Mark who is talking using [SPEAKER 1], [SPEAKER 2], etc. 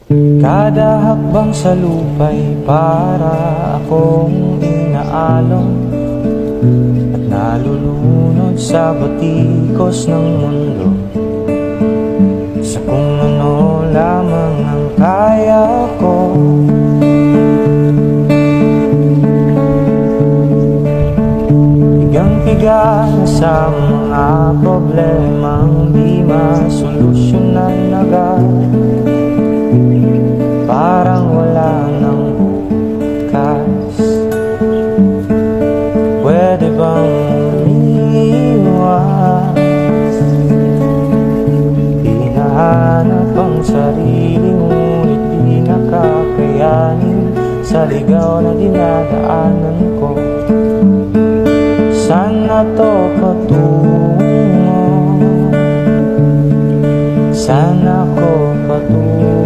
[SPEAKER 1] Kada hakbang sa lupa'y para akong inaalon at nalulunod sa batikos ng mundo, sa kung ano lamang ang kaya ko. Pigang-piga sa mga problemang di masolusyonan agad, parang wala nang bukas. Pwede bang umiwas? Hinahanap ang sarili, ngunit di nakakayanin sa ligaw na dinadaanan ko. Saan na to patungo? Saan ako patungo?